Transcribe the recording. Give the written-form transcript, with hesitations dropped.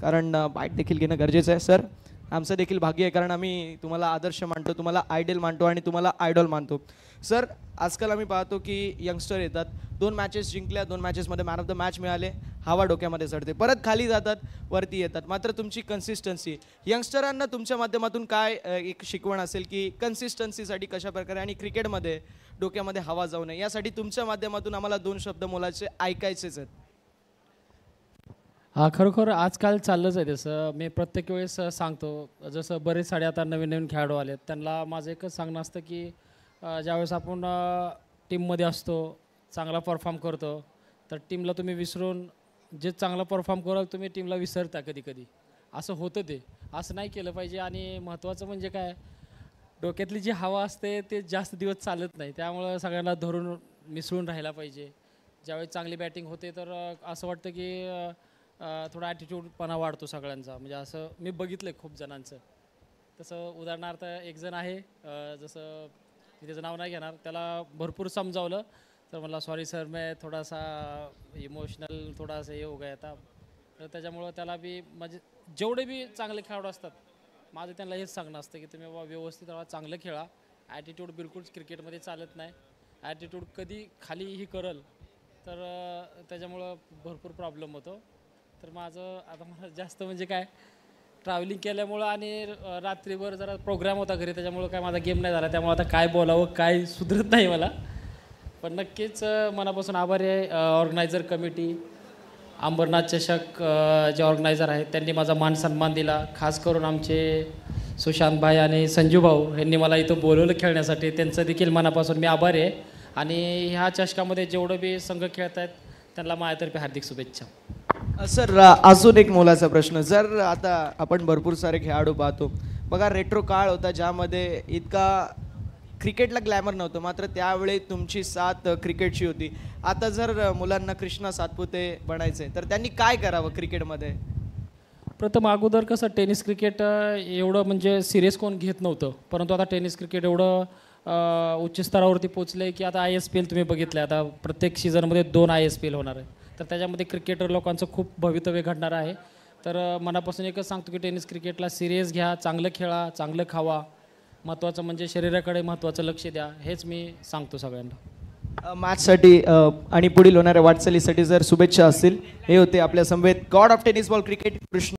कारण बाईट देखील घेणं गरजेचं आहे. सर, आमचं देखील भाग्य आहे, कारण आम्ही तुम्हाला आदर्श मानतो, तुम्हाला आयडल मानतो आणि तुम्हाला आयडॉल मानतो. सर, आजकाल आम्ही पाहतो की यंगस्टर येतात, 2 मॅचेस जिंकल्या, 2 मॅचेसमध्ये मॅन ऑफ द मॅच मिळाले, हवा डोक्यामध्ये चढते, परत खाली जातात, वरती येतात. मात्र तुमची कन्सिस्टन्सी, यंगस्टरांना तुमच्या माध्यमातून काय एक शिकवण असेल की कन्सिस्टन्सीसाठी कशाप्रकारे आणि क्रिकेटमध्ये डोक्यामध्ये हवा जाऊ नये यासाठी तुमच्या माध्यमातून आम्हाला 2 शब्द मोलाचे ऐकायचेच आहेत. हा, खरोखर आजकाल चाललंच आहे तसं. मी प्रत्येक वेळेस सांगतो, जसं बरेच साडे आता नवीन नवीन खेळाडू आले, त्यांना माझं एकच सांगणं असतं की ज्यावेळेस आपण टीममध्ये असतो, चांगला परफॉर्म करतो, तर टीमला तुम्ही विसरून जे चांगला परफॉर्म कराल तुम्ही टीमला विसरता कधी कधी. असं होतं, ते असं नाही केलं पाहिजे. आणि महत्त्वाचं म्हणजे काय, डोक्यातली जी हवा असते ते जास्त दिवस चालत नाही, त्यामुळं सगळ्यांना धरून मिसळून राहायला पाहिजे. ज्यावेळेस चांगली बॅटिंग होते तर असं वाटतं की थोडा ॲटिट्यूडपणा वाढतो सगळ्यांचा. म्हणजे असं मी बघितलं आहे खूप जणांचं. तसं उदाहरणार्थ एक जण आहे, जसं मी त्याचं नाव नाही घेणार, त्याला भरपूर समजावलं तर मला सॉरी सर मैं थोडासा इमोशनल थोडासा हे हो गया था. तर त्याच्यामुळं त्याला बी म्हणजे जेवढे बी चांगले खेळाडू असतात, माझं त्यांना हेच सांगणं असतं की तुम्ही बाबा व्यवस्थित राहा, चांगलं खेळा. ॲटिट्यूड बिलकुल क्रिकेटमध्ये चालत नाही. ॲटिट्यूड कधी खालीही करल तर त्याच्यामुळं भरपूर प्रॉब्लेम होतो. तर माझं आता मला जास्त म्हणजे काय, ट्रॅव्हलिंग केल्यामुळं आणि रात्रीभर जरा प्रोग्राम होता घरी, त्याच्यामुळं काय माझा गेम नाही झाला. त्यामुळे आता काय बोलावं काय सुधरत नाही मला. पण नक्कीच मनापासून आभारी आहे ऑर्गनायझर कमिटी, अंबरनाथ चषक जे ऑर्गनायझर आहेत त्यांनी माझा मान सन्मान दिला. खास करून आमचे सुशांत भाई आणि संजू भाऊ यांनी मला इथं बोलवलं खेळण्यासाठी, त्यांचं देखील मनापासून मी आभारी आहे. आणि ह्या चषकामध्ये जेवढं बी संघ खेळत आहेत त्यांना माझ्यातर्फे हार्दिक शुभेच्छा. सर, अजून एक मोलाचा प्रश्न. जर आता आपण भरपूर सारे खेळाडू पाहतो बघा, रेट्रो काळ होता ज्यामध्ये इतका क्रिकेटला ग्लॅमर नव्हतं, मात्र त्यावेळी तुमची साथ क्रिकेटची होती. आता जर मुलांना कृष्णा सातपुते बनायचे तर त्यांनी काय करावं क्रिकेटमध्ये? प्रथम अगोदर कसं टेनिस क्रिकेट एवढं म्हणजे सिरियस कोण घेत नव्हतं, परंतु आता टेनिस क्रिकेट एवढं उच्च स्तरावरती पोचलं आहे की आता ISPL तुम्ही बघितलं, आता प्रत्येक सीझनमध्ये 2 ISPL होणार आहे. तर त्याच्यामध्ये क्रिकेटर लोकांचं खूप भवितव्य घडणार आहे. तर मनापासून एकच सांगतो की टेनिस क्रिकेटला सिरियस घ्या, चांगलं खेळा, चांगलं खावा, महत्त्वाचं म्हणजे शरीराकडे महत्त्वाचं लक्ष द्या, हेच मी सांगतो सगळ्यांना. मॅचसाठी आणि पुढील होणाऱ्या वाटचालीसाठी जर शुभेच्छा असतील. हे होते आपल्या समवेत God of tennis ball cricket Krishna.